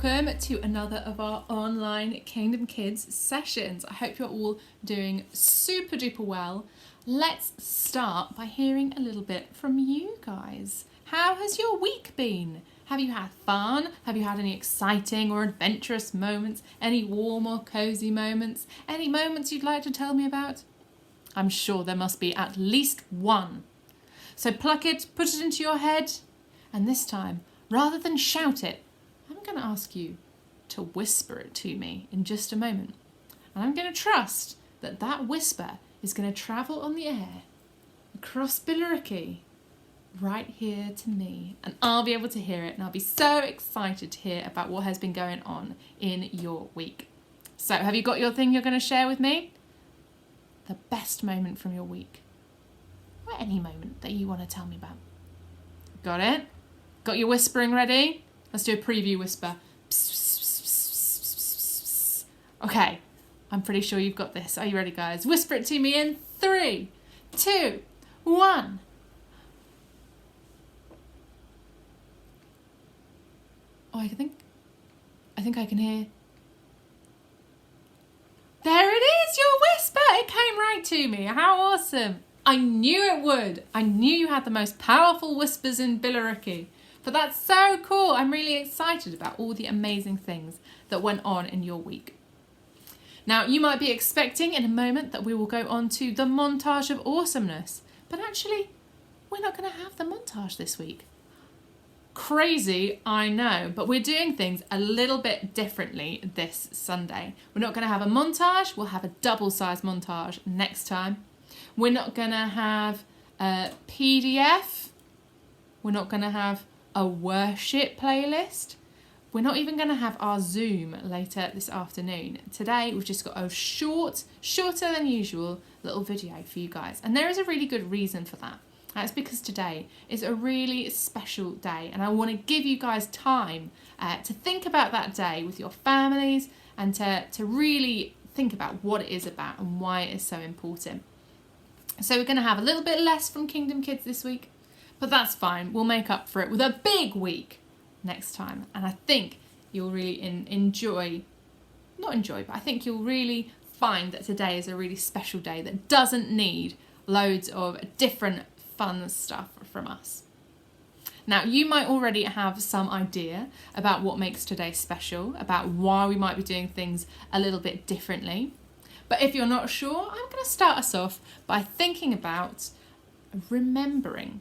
welcome to another of our online Kingdom Kids sessions. I hope you're all doing super duper well. Let's start by hearing a little bit from you guys. How has your week been? Have you had fun? Have you had any exciting or adventurous moments? Any warm or cozy moments? Any moments you'd like to tell me about? I'm sure there must be at least one. So pluck it, put it into your head, and this time, rather than shout it, I'm going to ask you to whisper it to me in just a moment. And I'm going to trust that that whisper is going to travel on the air across Billericay right here to me. And I'll be able to hear it, and I'll be so excited to hear about what has been going on in your week. So have you got your thing you're going to share with me? The best moment from your week. Or any moment that you want to tell me about. Got it? Got your whispering ready? Let's do a preview whisper. Okay, I'm pretty sure you've got this. Are you ready, guys? Whisper it to me in 3, 2, 1. Oh, I think I can hear. There it is, your whisper. It came right to me. How awesome. I knew it would. I knew you had the most powerful whispers in Billericay. But that's so cool. I'm really excited about all the amazing things that went on in your week. Now, you might be expecting in a moment that we will go on to the montage of awesomeness. But actually, we're not going to have the montage this week. Crazy, I know, but we're doing things a little bit differently this Sunday. We're not going to have a montage. We'll have a double-sized montage next time. We're not going to have a PDF. We're not going to have a worship playlist. We're not even going to have our Zoom later this afternoon. Today we've just got a shorter than usual little video for you guys. And there is a really good reason for that. That's because today is a really special day, and I want to give you guys time to think about that day with your families and to really think about what it is about and why it is so important. So we're going to have a little bit less from Kingdom Kids this week, but that's fine. We'll make up for it with a big week next time. And I think you'll really I think you'll really find that today is a really special day that doesn't need loads of different fun stuff from us. Now, you might already have some idea about what makes today special, about why we might be doing things a little bit differently. But if you're not sure, I'm going to start us off by thinking about remembering.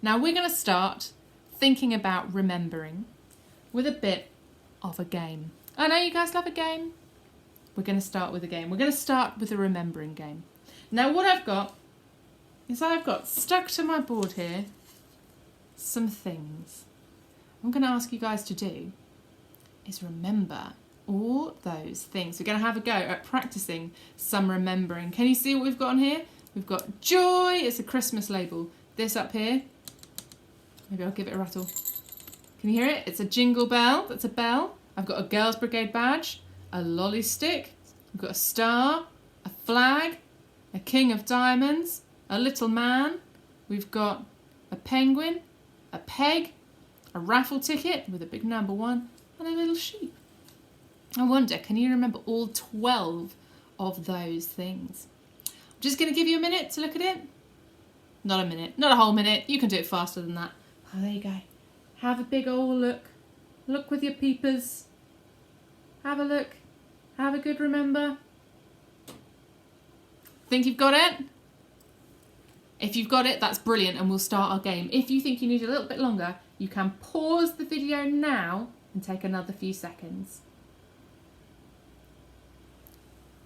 Now, we're going to start thinking about remembering with a bit of a game. I know you guys love a game. We're going to start with a game. We're going to start with a remembering game. Now, what I've got stuck to my board here some things. What I'm going to ask you guys to do is remember all those things. We're going to have a go at practicing some remembering. Can you see what we've got on here? We've got joy. It's a Christmas label. This up here. Maybe I'll give it a rattle. Can you hear it? It's a jingle bell. That's a bell. I've got a Girls Brigade badge, a lolly stick. We've got a star, a flag, a king of diamonds, a little man. We've got a penguin, a peg, a raffle ticket with a big number 1, and a little sheep. I wonder, can you remember all 12 of those things? I'm just going to give you a minute to look at it. Not a minute, not a whole minute. You can do it faster than that. Oh, there you go. Have a big old look. Look with your peepers. Have a look. Have a good remember. Think you've got it? If you've got it, that's brilliant, and we'll start our game. If you think you need a little bit longer, you can pause the video now and take another few seconds.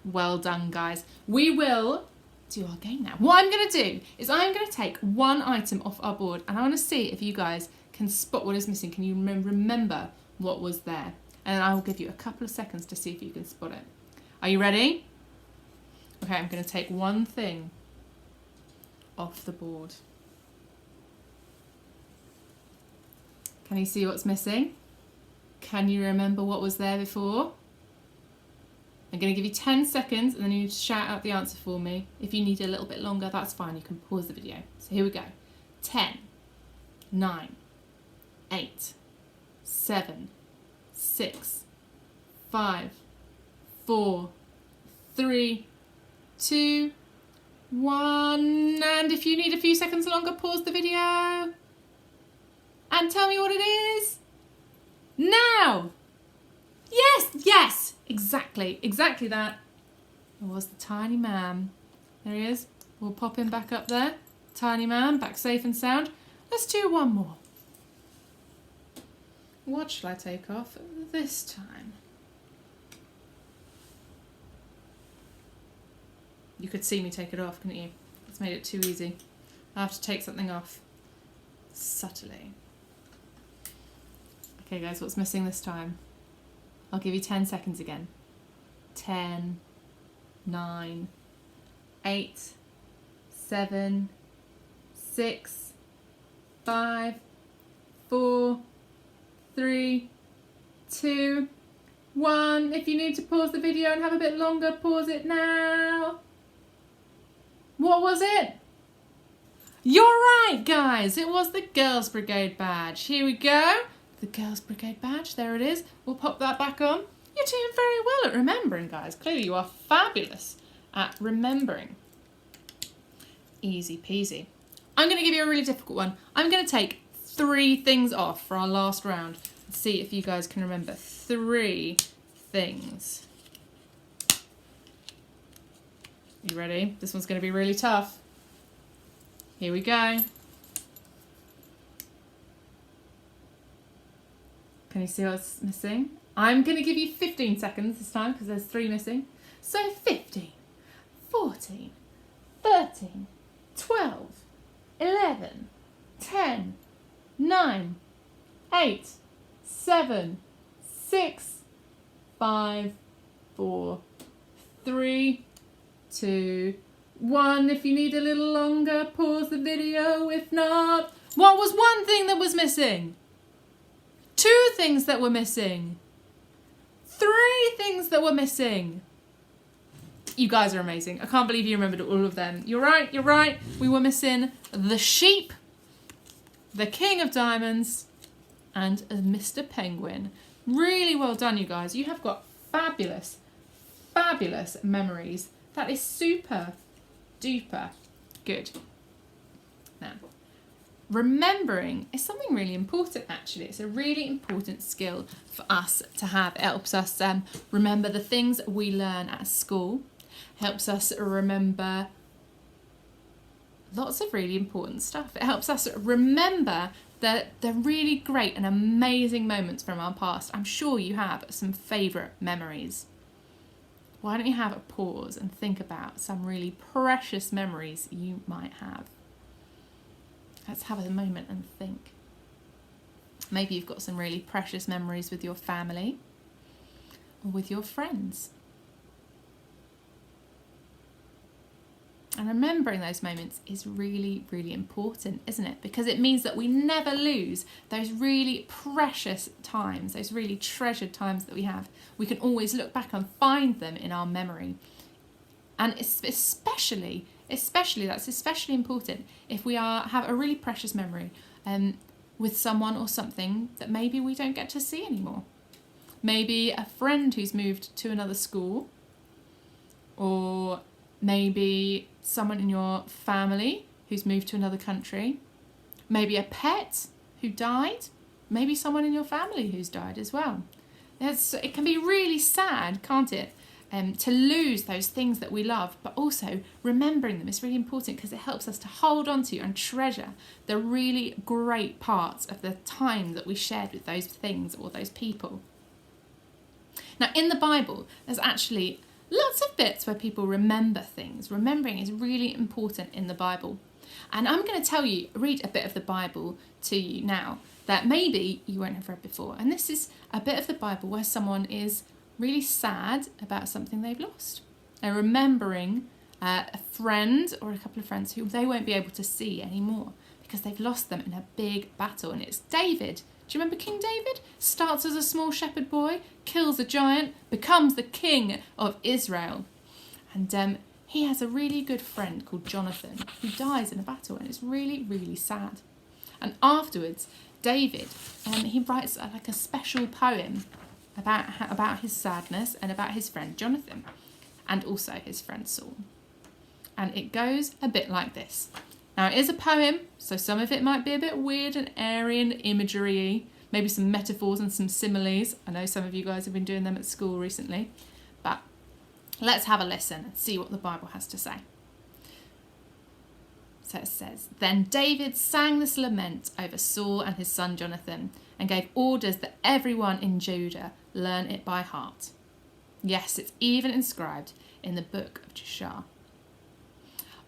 Well done, guys. We will do our game now. What I'm going to do is I'm going to take one item off our board, and I want to see if you guys can spot what is missing. Can you remember what was there? And I will give you a couple of seconds to see if you can spot it. Are you ready? Okay, I'm going to take one thing off the board. Can you see what's missing? Can you remember what was there before? I'm going to give you 10 seconds and then you shout out the answer for me. If you need a little bit longer, that's fine. You can pause the video. So here we go. 10, 9, 8, 7, 6, 5, 4, 3, 2, 1. And if you need a few seconds longer, pause the video and tell me what it is. Now! Yes, yes! Exactly that. It was the tiny man. There he is. We'll pop him back up there. Tiny man, back safe and sound. Let's do one more. What shall I take off this time? You could see me take it off, couldn't you? It's made it too easy. I have to take something off subtly. Okay guys, what's missing this time? I'll give you 10 seconds again. 10, 9, 8, 7, 6, 5, 4, 3, 2, 1. If you need to pause the video and have a bit longer, pause it now. What was it? You're right, guys. It was the Girls Brigade badge. Here we go. The Girls Brigade badge. There it is. We'll pop that back on. You're doing very well at remembering, guys. Clearly you are fabulous at remembering. Easy peasy. I'm going to give you a really difficult one. I'm going to take 3 things off for our last round. Let's see if you guys can remember 3 things. You ready? This one's going to be really tough. Here we go. Can you see what's missing? I'm going to give you 15 seconds this time because there's 3 missing. So 15, 14, 13, 12, 11, 10, 9, 8, 7, 6, 5, 4, 3, 2, 1. If you need a little longer, pause the video. If not, what was one thing that was missing? 2 things that were missing. 3 things that were missing. You guys are amazing. I can't believe you remembered all of them. You're right, you're right. We were missing the sheep, the King of Diamonds, and Mr. Penguin. Really well done, you guys. You have got fabulous, fabulous memories. That is super duper good. Now, remembering is something really important, actually. It's a really important skill for us to have. It helps us remember the things we learn at school. Helps us remember lots of really important stuff. It helps us remember the really great and amazing moments from our past. I'm sure you have some favourite memories. Why don't you have a pause and think about some really precious memories you might have? Let's have a moment and think. Maybe you've got some really precious memories with your family or with your friends. And remembering those moments is really, really important, isn't it? Because it means that we never lose those really precious times, those really treasured times that we have. We can always look back and find them in our memory. And it's especially that's especially important if we have a really precious memory with someone or something that maybe we don't get to see anymore. Maybe a friend who's moved to another school, or maybe someone in your family who's moved to another country, maybe a pet who died, maybe someone in your family who's died as well. It can be really sad, can't it, to lose those things that we love, but also remembering them is really important because it helps us to hold on to and treasure the really great parts of the time that we shared with those things or those people. Now, in the Bible, there's actually lots of bits where people remember things. Remembering is really important in the Bible. And I'm going to read a bit of the Bible to you now that maybe you won't have read before. And this is a bit of the Bible where someone is really sad about something they've lost. They're remembering a friend or a couple of friends who they won't be able to see anymore because they've lost them in a big battle. And it's David. Do you remember King David? Starts as a small shepherd boy, kills a giant, becomes the king of Israel. And he has a really good friend called Jonathan who dies in a battle, and it's really, really sad. And afterwards, David, he writes like a special poem about his sadness and about his friend Jonathan, and also his friend Saul. And it goes a bit like this. Now, it is a poem, so some of it might be a bit weird and airy and imagery-y, maybe some metaphors and some similes. I know some of you guys have been doing them at school recently, but let's have a listen and see what the Bible has to say. So it says, "Then David sang this lament over Saul and his son Jonathan, and gave orders that everyone in Judah learn it by heart. Yes, it's even inscribed in the book of Jashar.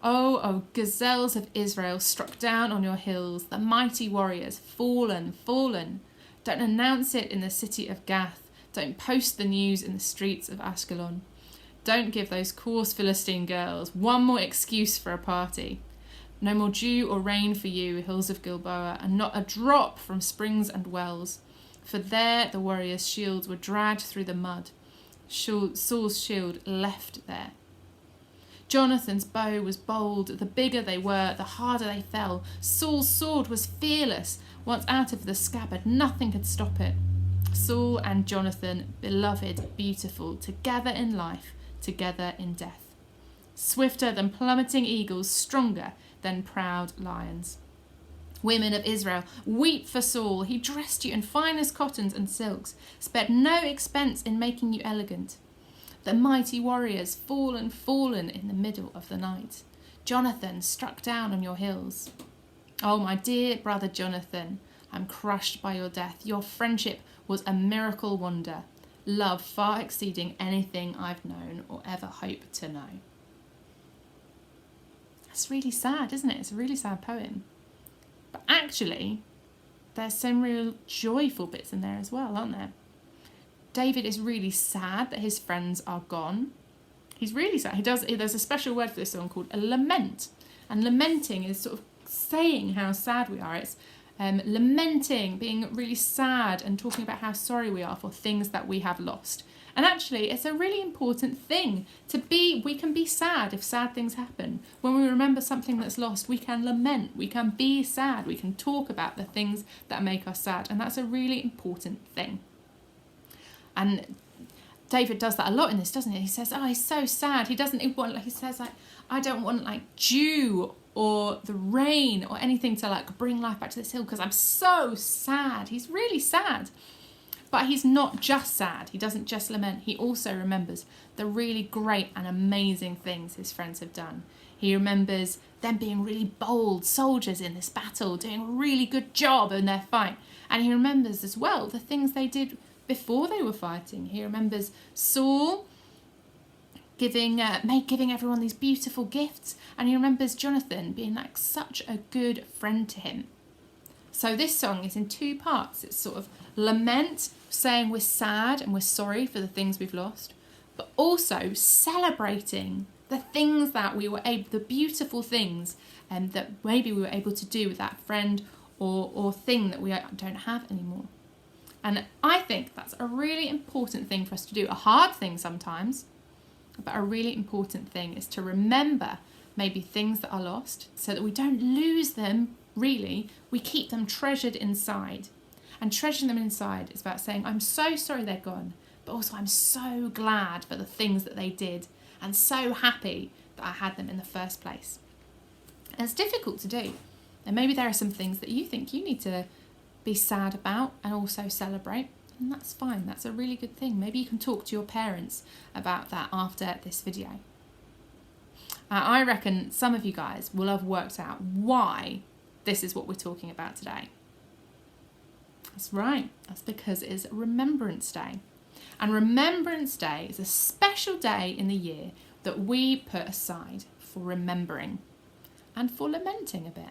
Oh, gazelles of Israel, struck down on your hills, the mighty warriors, fallen, fallen. Don't announce it in the city of Gath. Don't post the news in the streets of Ashkelon. Don't give those coarse Philistine girls one more excuse for a party. No more dew or rain for you, hills of Gilboa, and not a drop from springs and wells. For there the warriors' shields were dragged through the mud. Saul's shield left there. Jonathan's bow was bold. The bigger they were, the harder they fell. Saul's sword was fearless. Once out of the scabbard, nothing could stop it. Saul and Jonathan, beloved, beautiful, together in life, together in death. Swifter than plummeting eagles, stronger than proud lions. Women of Israel, weep for Saul. He dressed you in finest cottons and silks, spared no expense in making you elegant. The mighty warriors, fallen, fallen in the middle of the night. Jonathan, struck down on your hills. Oh, my dear brother Jonathan, I'm crushed by your death. Your friendship was a miracle wonder, love far exceeding anything I've known or ever hope to know." That's really sad, isn't it? It's a really sad poem. But actually, there's some real joyful bits in there as well, aren't there? David is really sad that his friends are gone. He's really sad. There's a special word for this song called a lament. And lamenting is sort of saying how sad we are. It's lamenting, being really sad and talking about how sorry we are for things that we have lost. And actually, it's a really important thing to be. We can be sad if sad things happen. When we remember something that's lost, we can lament, we can be sad, we can talk about the things that make us sad. And that's a really important thing. And David does that a lot in this, doesn't he? He says, oh, he's so sad. He says, I don't want dew or the rain or anything to bring life back to this hill because I'm so sad. He's really sad. But he's not just sad. He doesn't just lament. He also remembers the really great and amazing things his friends have done. He remembers them being really bold soldiers in this battle, doing a really good job in their fight. And he remembers as well the things they did before they were fighting. He remembers Saul giving everyone these beautiful gifts. And he remembers Jonathan being such a good friend to him. So this song is in two parts. It's sort of lament, saying we're sad and we're sorry for the things we've lost, but also celebrating the things that the beautiful things that maybe we were able to do with that friend or thing that we don't have anymore. And I think that's a really important thing for us to do. A hard thing sometimes, but a really important thing is to remember maybe things that are lost so that we don't lose them. Really, we keep them treasured inside. And treasuring them inside is about saying, I'm so sorry they're gone, but also I'm so glad for the things that they did and so happy that I had them in the first place. And it's difficult to do. And maybe there are some things that you think you need to be sad about and also celebrate. And that's fine. That's a really good thing. Maybe you can talk to your parents about that after this video. I reckon some of you guys will have worked out why this is what we're talking about today. That's right. That's because it is Remembrance Day. And Remembrance Day is a special day in the year that we put aside for remembering and for lamenting a bit.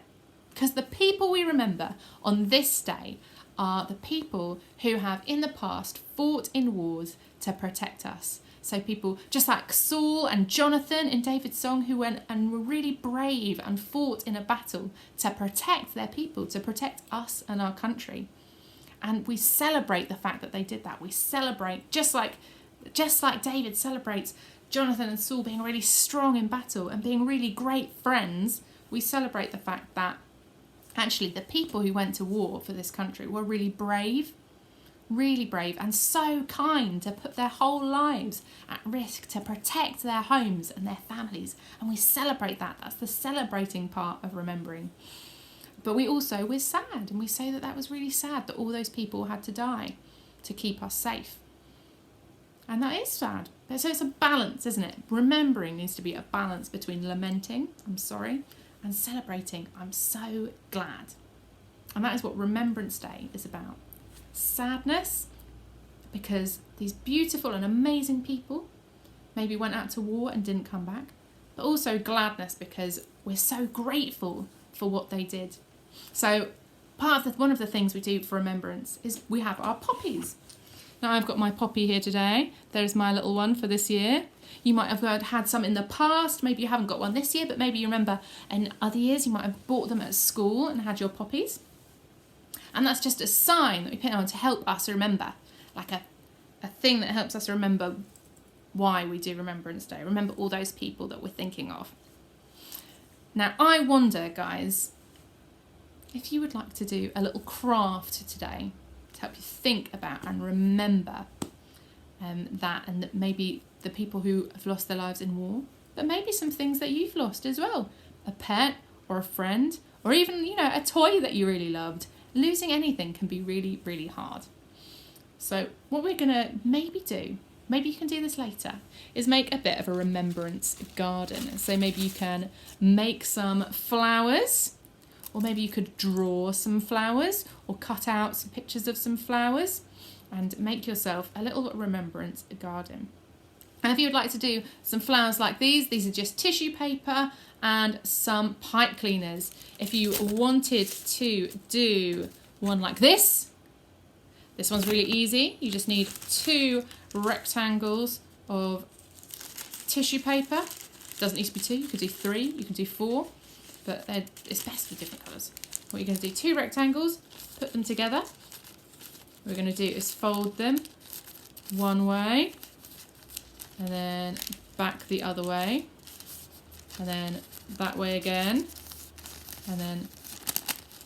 Because the people we remember on this day are the people who have in the past fought in wars to protect us. So people just like Saul and Jonathan in David's song who went and were really brave and fought in a battle to protect their people, to protect us and our country. And we celebrate the fact that they did that. We celebrate, just like David celebrates Jonathan and Saul being really strong in battle and being really great friends, we celebrate the fact that actually the people who went to war for this country were really brave, really brave and so kind to put their whole lives at risk to protect their homes and their families. And we celebrate that. That's the celebrating part of remembering. But we're sad, and we say that was really sad that all those people had to die to keep us safe. And that is sad. So it's a balance, isn't it? Remembering needs to be a balance between lamenting, I'm sorry, and celebrating, I'm so glad. And that is what Remembrance Day is about. Sadness, because these beautiful and amazing people maybe went out to war and didn't come back. But also gladness, because we're so grateful for what they did. So one of the things we do for remembrance is we have our poppies. Now I've got my poppy here today. There's my little one for this year. You might have had some in the past. Maybe you haven't got one this year, but maybe you remember in other years you might have bought them at school and had your poppies. And that's just a sign that we put on to help us remember, like a thing that helps us remember why we do Remembrance Day. Remember all those people that we're thinking of. Now I wonder, guys, if you would like to do a little craft today to help you think about and remember that, and that maybe the people who have lost their lives in war, but maybe some things that you've lost as well. A pet or a friend, or even, a toy that you really loved. Losing anything can be really, really hard. So what we're going to maybe do, maybe you can do this later, is make a bit of a remembrance garden. So maybe you can make some flowers, or maybe you could draw some flowers, or cut out some pictures of some flowers, and make yourself a little remembrance garden. And if you would like to do some flowers like these are just tissue paper and some pipe cleaners. If you wanted to do one like this one's really easy. You just need 2 rectangles of tissue paper. Doesn't need to be 2, you could do 3, you can do 4, but it's best with different colours. What you're going to do, 2 rectangles, put them together. What we're going to do is fold them one way, and then back the other way, and then that way again, and then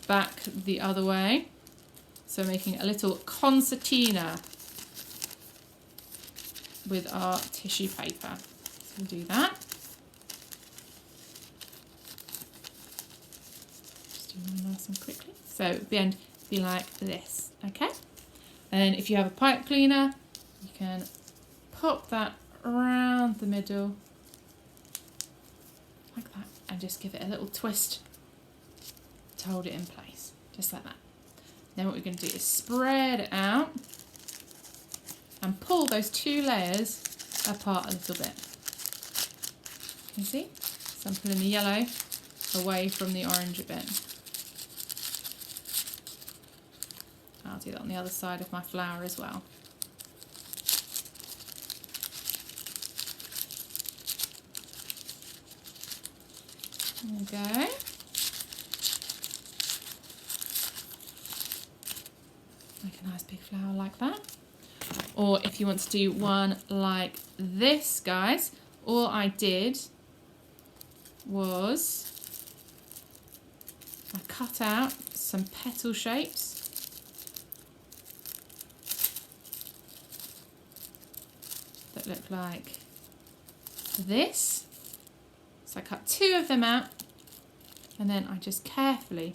back the other way. So making a little concertina with our tissue paper. So we'll do that. Just do one nice and quickly. So at the end, be like this, okay? And if you have a pipe cleaner, you can pop that around the middle like that, and just give it a little twist to hold it in place, just like that. Then what we're going to do is spread it out and pull those 2 layers apart a little bit. You see? So I'm pulling the yellow away from the orange a bit. I'll do that on the other side of my flower as well. There we go. Make a nice big flower like that. Or if you want to do one like this, guys, all I did was I cut out some petal shapes that look like this. So I cut 2 of them out, and then I just carefully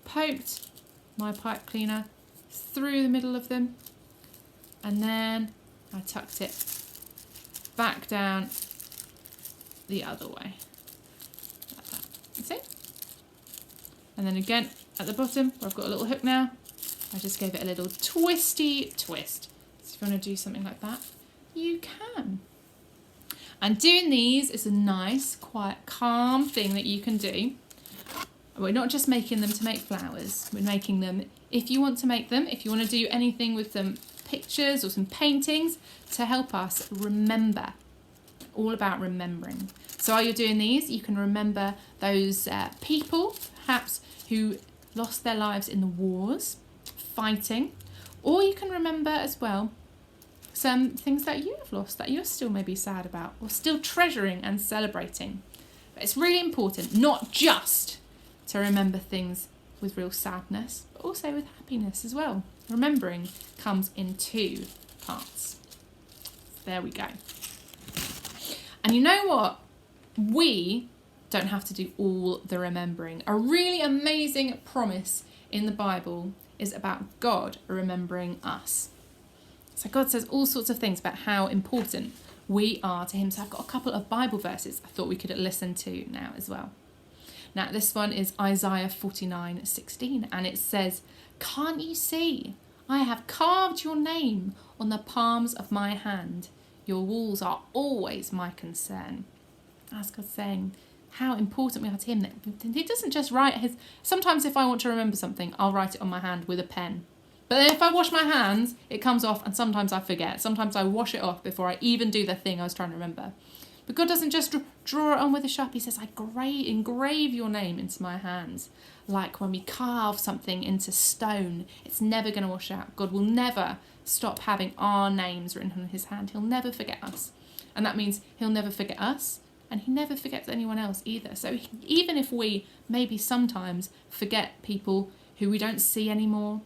poked my pipe cleaner through the middle of them, and then I tucked it back down the other way, like that. You see? And then again at the bottom, where I've got a little hook now, I just gave it a little twisty twist. So if you want to do something like that, you can. And doing these is a nice, quiet, calm thing that you can do. We're not just making them to make flowers. We're making them, if you want to make them, if you want to do anything with some pictures or some paintings to help us remember. All about remembering. So while you're doing these, you can remember those people, perhaps, who lost their lives in the wars, fighting. Or you can remember as well some things that you have lost that you're still maybe sad about, or still treasuring and celebrating. But it's really important not just to remember things with real sadness, but also with happiness as well. Remembering comes in two parts. There we go. And you know what? We don't have to do all the remembering. A really amazing promise in the Bible is about God remembering us. So God says all sorts of things about how important we are to him. So I've got a couple of Bible verses I thought we could listen to now as well. Now this one is Isaiah 49:16, and it says, "Can't you see? I have carved your name on the palms of my hand. Your walls are always my concern." That's God saying how important we are to him. That he doesn't just write his... Sometimes if I want to remember something, I'll write it on my hand with a pen. But then if I wash my hands, it comes off, and sometimes I forget. Sometimes I wash it off before I even do the thing I was trying to remember. But God doesn't just draw it on with a Sharpie. He says, I engrave your name into my hands. Like when we carve something into stone, it's never going to wash out. God will never stop having our names written on his hand. He'll never forget us. And that means he'll never forget us, and he never forgets anyone else either. So even if we maybe sometimes forget people who we don't see anymore,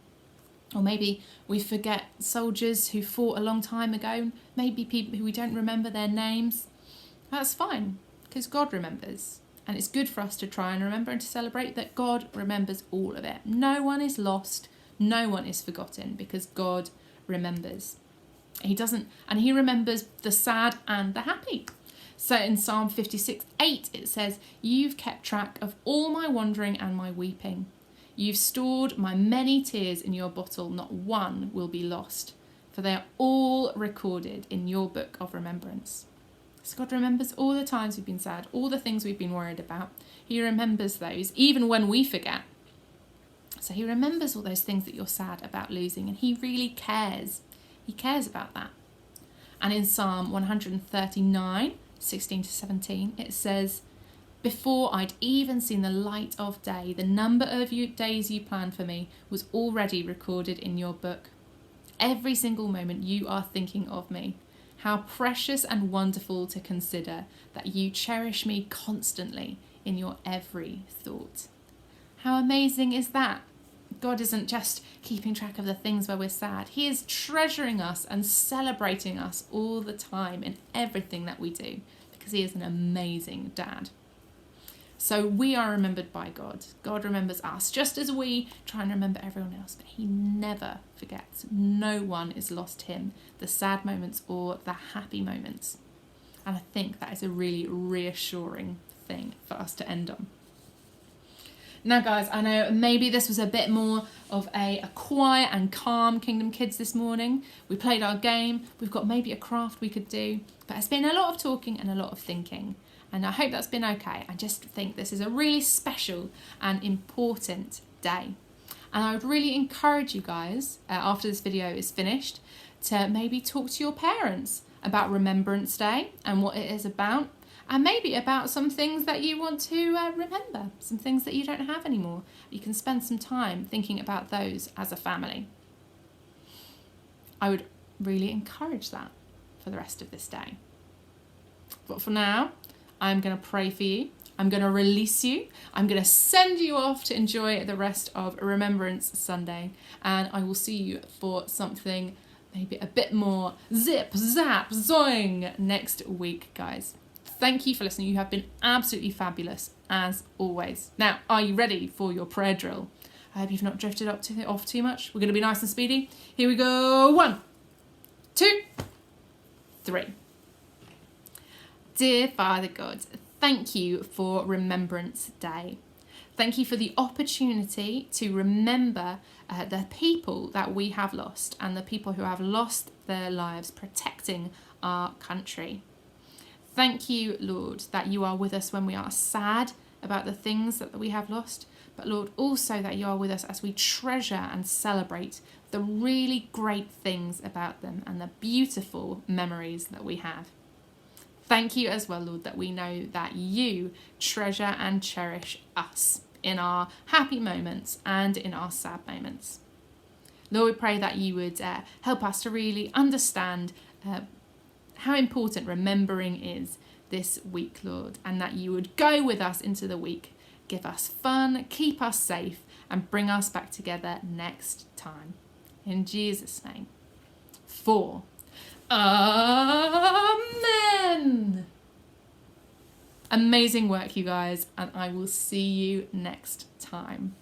or maybe we forget soldiers who fought a long time ago, maybe people who we don't remember their names, that's fine, because God remembers. And it's good for us to try and remember and to celebrate that God remembers all of it. No one is lost, no one is forgotten, because God remembers. He remembers the sad and the happy. So in Psalm 56:8 it says, "You've kept track of all my wandering and my weeping. You've stored my many tears in your bottle, not one will be lost, for they are all recorded in your book of remembrance." So God remembers all the times we've been sad, all the things we've been worried about. He remembers those, even when we forget. So he remembers all those things that you're sad about losing, and he really cares. He cares about that. And in Psalm 139:16-17, it says, "Before I'd even seen the light of day, the number of days you planned for me was already recorded in your book. Every single moment you are thinking of me. How precious and wonderful to consider that you cherish me constantly in your every thought." How amazing is that? God isn't just keeping track of the things where we're sad. He is treasuring us and celebrating us all the time in everything that we do, because he is an amazing dad. So we are remembered by God. God remembers us, just as we try and remember everyone else, but he never forgets. No one is lost to him, the sad moments or the happy moments. And I think that is a really reassuring thing for us to end on. Now guys, I know maybe this was a bit more of a quiet and calm Kingdom Kids this morning. We played our game, we've got maybe a craft we could do, but it's been a lot of talking and a lot of thinking. And I hope that's been okay. I just think this is a really special and important day. And I would really encourage you guys, after this video is finished, to maybe talk to your parents about Remembrance Day and what it is about, and maybe about some things that you want to remember, some things that you don't have anymore. You can spend some time thinking about those as a family. I would really encourage that for the rest of this day. But for now, I'm going to pray for you. I'm going to release you. I'm going to send you off to enjoy the rest of Remembrance Sunday. And I will see you for something maybe a bit more zip, zap, zoing next week, guys. Thank you for listening. You have been absolutely fabulous, as always. Now, are you ready for your prayer drill? I hope you've not drifted off too much. We're going to be nice and speedy. Here we go. 1, 2, 3. Dear Father God, thank you for Remembrance Day. Thank you for the opportunity to remember the people that we have lost and the people who have lost their lives protecting our country. Thank you, Lord, that you are with us when we are sad about the things that we have lost, but Lord, also that you are with us as we treasure and celebrate the really great things about them and the beautiful memories that we have. Thank you as well, Lord, that we know that you treasure and cherish us in our happy moments and in our sad moments. Lord, we pray that you would help us to really understand how important remembering is this week, Lord, and that you would go with us into the week, give us fun, keep us safe, and bring us back together next time. In Jesus' name. 4. Amen. Amazing work, you guys, and I will see you next time.